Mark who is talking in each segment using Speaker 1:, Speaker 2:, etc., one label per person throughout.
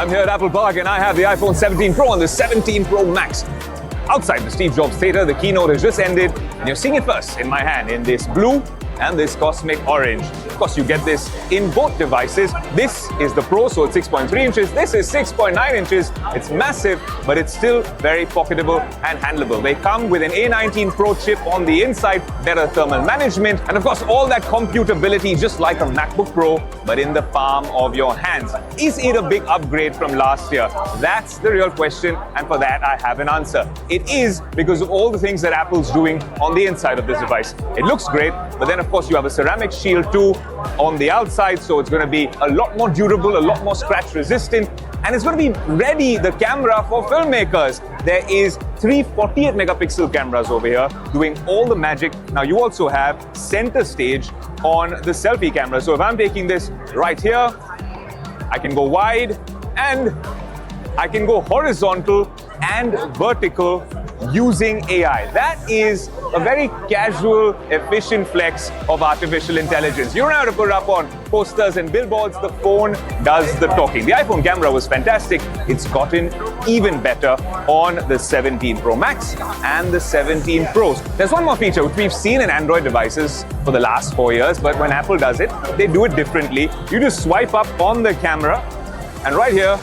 Speaker 1: I'm here at Apple Park and I have the iPhone 17 Pro and the 17 Pro Max. Outside the Steve Jobs Theatre, the keynote has just ended and you're seeing it first in my hand in this blue and this cosmic orange. Of course, you get this in both devices. This is the Pro, so it's 6.3 inches. This is 6.9 inches. It's massive, but it's still very pocketable and handleable. They come with an A19 Pro chip on the inside, better thermal management, and of course, all that computability just like a MacBook Pro, but in the palm of your hands. Is it a big upgrade from last year? That's the real question, and for that, I have an answer. It is because of all the things that Apple's doing on the inside of this device. It looks great, but then of course you have a ceramic shield too on the outside, so it's going to be a lot more durable, a lot more scratch resistant, and it's going to be ready, the camera, for filmmakers. There is 3 48 megapixel cameras over here doing all the magic. Now you also have center stage on the selfie camera. So if I'm taking this right here, I can go wide and I can go horizontal and vertical using AI. That is a very casual, efficient flex of artificial intelligence. You don't have to put it up on posters and billboards. The phone does the talking. The iPhone camera was fantastic. It's gotten even better on the 17 Pro Max and the 17 Pros. There's one more feature which we've seen in Android devices for the last 4 years, but when Apple does it, they do it differently. You just swipe up on the camera, and right here,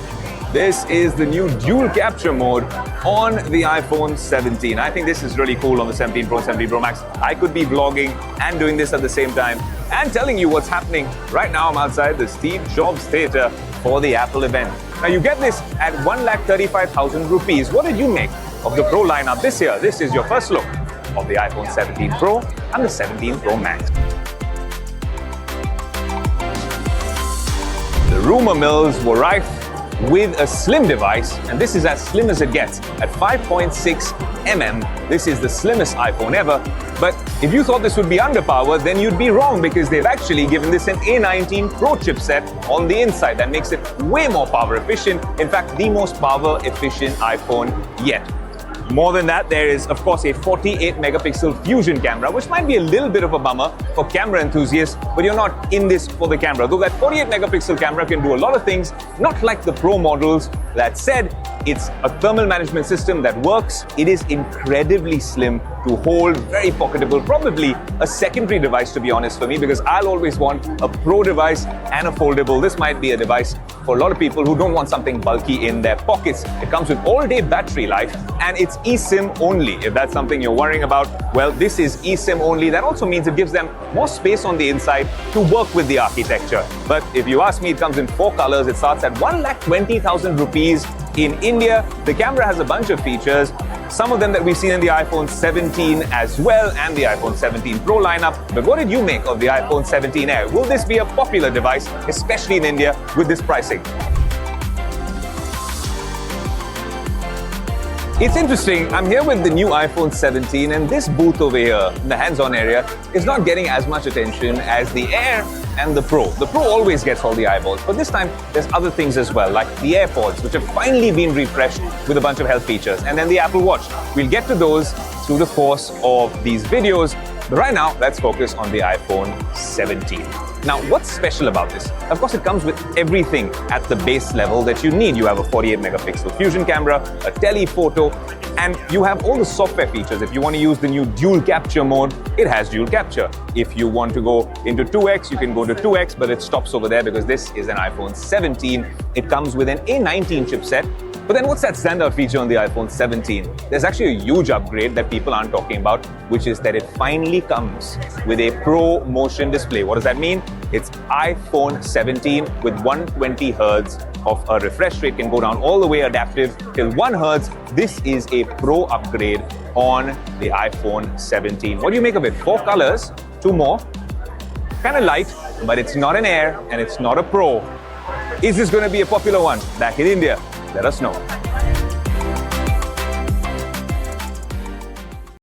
Speaker 1: this is the new dual capture mode on the iPhone 17. I think this is really cool on the 17 Pro, 17 Pro Max. I could be vlogging and doing this at the same time and telling you what's happening. Right now, I'm outside the Steve Jobs Theatre for the Apple event. Now, you get this at 1,35,000 rupees. What did you make of the Pro lineup this year? This is your first look of the iPhone 17 Pro and the 17 Pro Max. The rumor mills were rife with a slim device, and this is as slim as it gets at 5.6 mm. This is the slimmest iPhone ever. But if you thought this would be underpowered, then you'd be wrong, because they've actually given this an A19 Pro chipset on the inside that makes it way more power efficient. In fact, the most power efficient iPhone yet. More than that, there is, of course, a 48 megapixel fusion camera, which might be a little bit of a bummer for camera enthusiasts, but you're not in this for the camera. Though that 48 megapixel camera can do a lot of things, not like the Pro models. That said, it's a thermal management system that works. It is incredibly slim to hold, very pocketable, probably a secondary device, to be honest, for me, because I'll always want a Pro device and a foldable. This might be a device for a lot of people who don't want something bulky in their pockets. It comes with all-day battery life, and it's eSIM only. If that's something you're worrying about, well, this is eSIM only. That also means it gives them more space on the inside to work with the architecture. But if you ask me, it comes in 4 colors. It starts at 1,20,000 rupees in India. The camera has a bunch of features, some of them that we've seen in the iPhone 17 as well and the iPhone 17 Pro lineup. But what did you make of the iPhone 17 Air? Will this be a popular device, especially in India, with this pricing? It's interesting, I'm here with the new iPhone 17, and this booth over here, in the hands-on area, is not getting as much attention as the Air and the Pro. The Pro always gets all the eyeballs, but this time there's other things as well, like the AirPods, which have finally been refreshed with a bunch of health features, and then the Apple Watch. We'll get to those through the course of these videos, but right now, let's focus on the iPhone 17. Now, what's special about this? Of course, it comes with everything at the base level that you need. You have a 48 megapixel fusion camera, a telephoto, and you have all the software features. If you want to use the new dual capture mode, it has dual capture. If you want to go into 2x, you can go to 2x, but it stops over there because this is an iPhone 17. It comes with an A19 chipset. But then what's that standout feature on the iPhone 17? There's actually a huge upgrade that people aren't talking about, which is that it finally comes with a Pro Motion display. What does that mean? It's iPhone 17 with 120 Hertz of a refresh rate, can go down all the way adaptive till 1 Hertz. This is a Pro upgrade on the iPhone 17. What do you make of it? 4 colors, 2 more. Kind of light, but it's not an Air and it's not a Pro. Is this going to be a popular one back in India? Let us know.